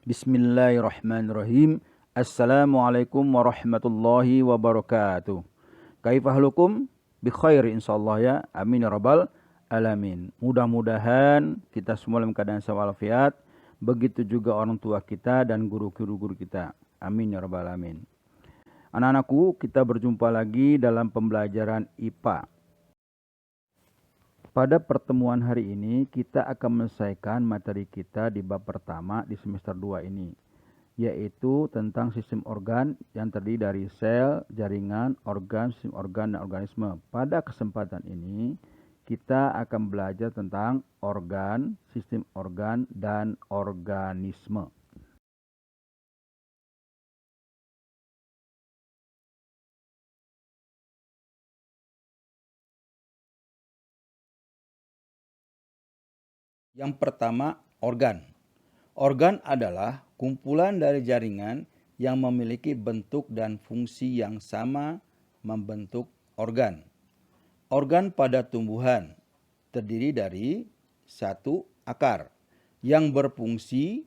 Bismillahirrahmanirrahim. Assalamualaikum warahmatullahi wabarakatuh. Kaifahlukum? Bi khair insyaallah ya. Amin ya rabbal alamin. Mudah-mudahan kita semua dalam keadaan sehat walafiat. Begitu juga orang tua kita dan guru-guru kita. Amin ya rabbal alamin. Anak-anakku, kita berjumpa lagi dalam pembelajaran IPA. Pada pertemuan hari ini, kita akan menyelesaikan materi kita di bab pertama di semester 2 ini, yaitu tentang sistem organ yang terdiri dari sel, jaringan, organ, sistem organ, dan organisme. Pada kesempatan ini, kita akan belajar tentang organ, sistem organ, dan organisme. Yang pertama, organ. Organ adalah kumpulan dari jaringan yang memiliki bentuk dan fungsi yang sama membentuk organ. Organ pada tumbuhan terdiri dari satu, akar yang berfungsi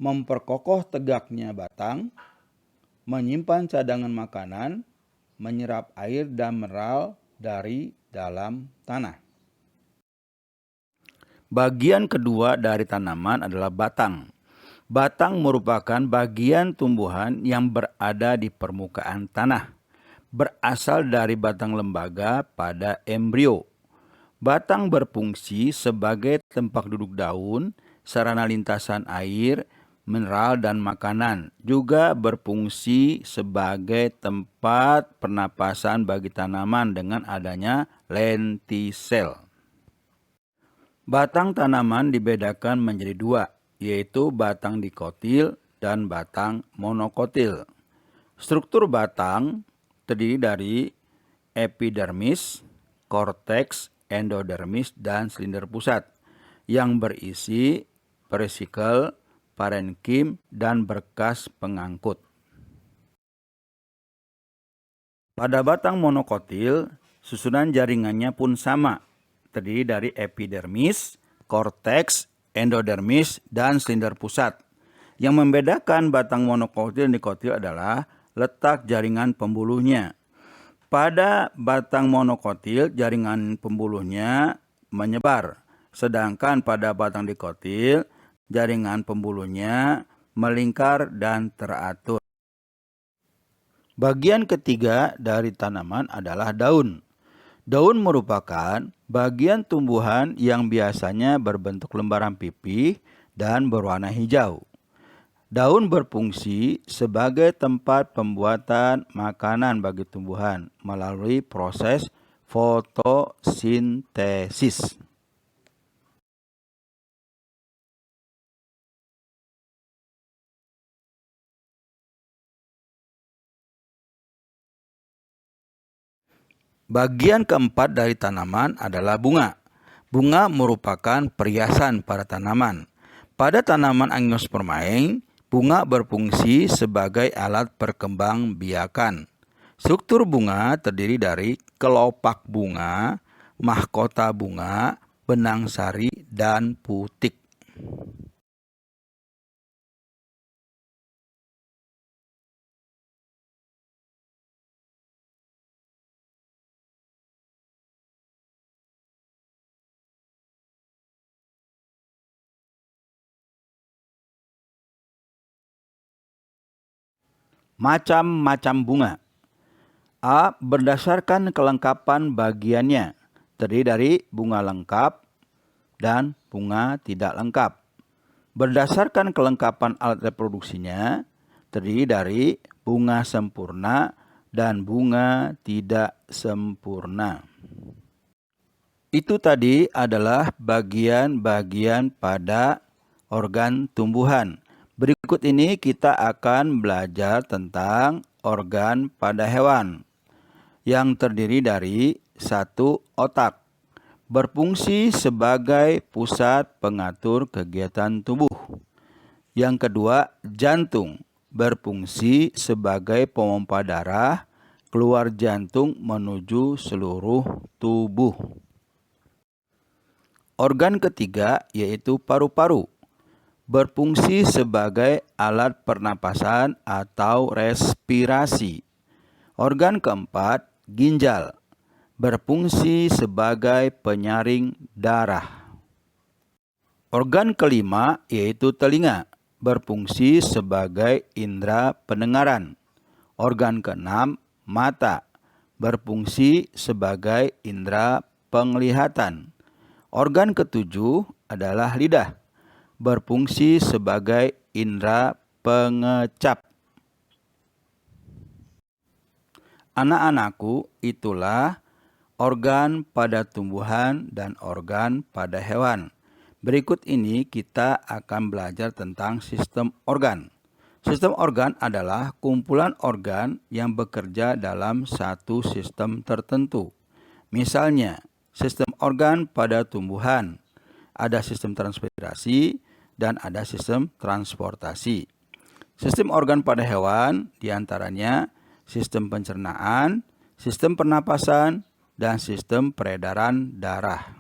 memperkokoh tegaknya batang, menyimpan cadangan makanan, menyerap air dan mineral dari dalam tanah. Bagian kedua dari tanaman adalah batang. Batang merupakan bagian tumbuhan yang berada di permukaan tanah. Berasal dari batang lembaga pada embrio. Batang berfungsi sebagai tempat duduk daun, sarana lintasan air, mineral, dan makanan. Juga berfungsi sebagai tempat pernapasan bagi tanaman dengan adanya lentisel. Batang tanaman dibedakan menjadi dua, yaitu batang dikotil dan batang monokotil. Struktur batang terdiri dari epidermis, korteks, endodermis, dan silinder pusat yang berisi periskill, parenkim, dan berkas pengangkut. Pada batang monokotil, susunan jaringannya pun sama, terdiri dari epidermis, korteks, endodermis, dan silinder pusat. Yang membedakan batang monokotil dan dikotil adalah letak jaringan pembuluhnya. Pada batang monokotil, jaringan pembuluhnya menyebar, sedangkan pada batang dikotil, jaringan pembuluhnya melingkar dan teratur. Bagian ketiga dari tanaman adalah daun. Daun merupakan bagian tumbuhan yang biasanya berbentuk lembaran pipih dan berwarna hijau. Daun berfungsi sebagai tempat pembuatan makanan bagi tumbuhan melalui proses fotosintesis. Bagian keempat dari tanaman adalah bunga. Bunga merupakan perhiasan pada tanaman. Pada tanaman Angiospermae, bunga berfungsi sebagai alat perkembangbiakan. Struktur bunga terdiri dari kelopak bunga, mahkota bunga, benang sari, dan putik. Macam-macam bunga. A. Berdasarkan kelengkapan bagiannya, terdiri dari bunga lengkap dan bunga tidak lengkap. Berdasarkan kelengkapan alat reproduksinya, terdiri dari bunga sempurna dan bunga tidak sempurna. Itu tadi adalah bagian-bagian pada organ tumbuhan. Berikut ini kita akan belajar tentang organ pada hewan yang terdiri dari satu, otak. Berfungsi sebagai pusat pengatur kegiatan tubuh. Yang kedua, jantung. Berfungsi sebagai pompa darah keluar jantung menuju seluruh tubuh. Organ ketiga yaitu paru-paru. berfungsi sebagai alat pernapasan atau respirasi. Organ keempat, ginjal, berfungsi sebagai penyaring darah. Organ kelima yaitu telinga, berfungsi sebagai indera pendengaran. Organ keenam, mata, berfungsi sebagai indera penglihatan. Organ ketujuh adalah lidah, berfungsi sebagai indera pengecap. Anak-anakku, itulah organ pada tumbuhan dan organ pada hewan. Berikut ini kita akan belajar tentang sistem organ. Sistem organ adalah kumpulan organ yang bekerja dalam satu sistem tertentu. Misalnya, sistem organ pada tumbuhan, ada sistem transpirasi dan ada sistem transportasi. Sistem organ pada hewan diantaranya sistem pencernaan, sistem pernapasan, dan sistem peredaran darah.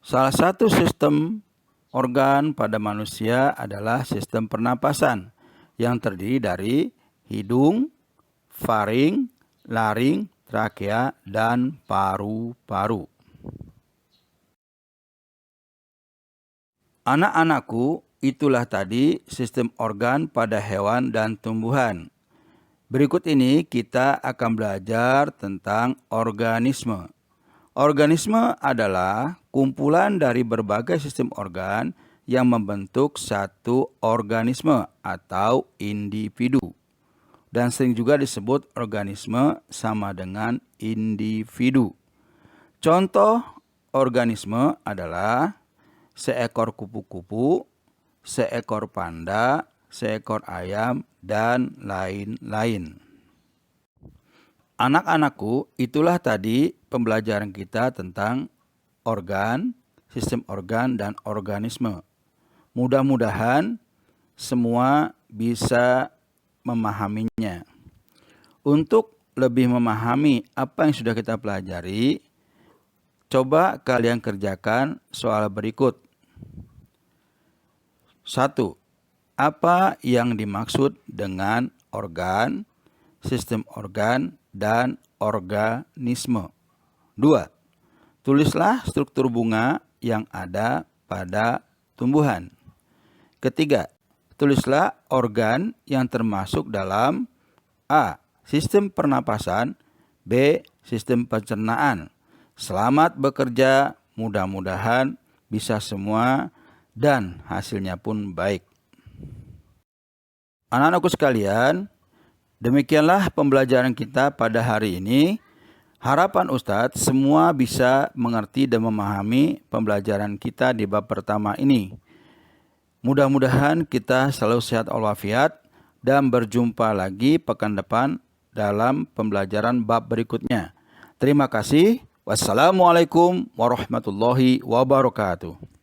Salah satu sistem organ pada manusia adalah sistem pernapasan yang terdiri dari hidung, faring, laring, trakea, dan paru-paru. Anak-anakku, itulah tadi sistem organ pada hewan dan tumbuhan. Berikut ini kita akan belajar tentang organisme. Organisme adalah kumpulan dari berbagai sistem organ yang membentuk satu organisme atau individu. Dan sering juga disebut organisme sama dengan individu. Contoh organisme adalah seekor kupu-kupu, seekor panda, seekor ayam, dan lain-lain. Anak-anakku, itulah tadi pembelajaran kita tentang organ, sistem organ, dan organisme. Mudah-mudahan semua bisa memahaminya. Untuk lebih memahami apa yang sudah kita pelajari, coba kalian kerjakan soal berikut. 1. Apa yang dimaksud dengan organ, sistem organ, dan organisme? 2. Tulislah struktur bunga yang ada pada tumbuhan. Ketiga, tulislah organ yang termasuk dalam A. Sistem pernapasan, B. Sistem pencernaan. Selamat bekerja, mudah-mudahan bisa semua dan hasilnya pun baik. Anak-anakku sekalian, demikianlah pembelajaran kita pada hari ini. Harapan Ustadz semua bisa mengerti dan memahami pembelajaran kita di bab pertama ini. Mudah-mudahan kita selalu sehat walafiat dan berjumpa lagi pekan depan dalam pembelajaran bab berikutnya. Terima kasih. Wassalamualaikum warahmatullahi wabarakatuh.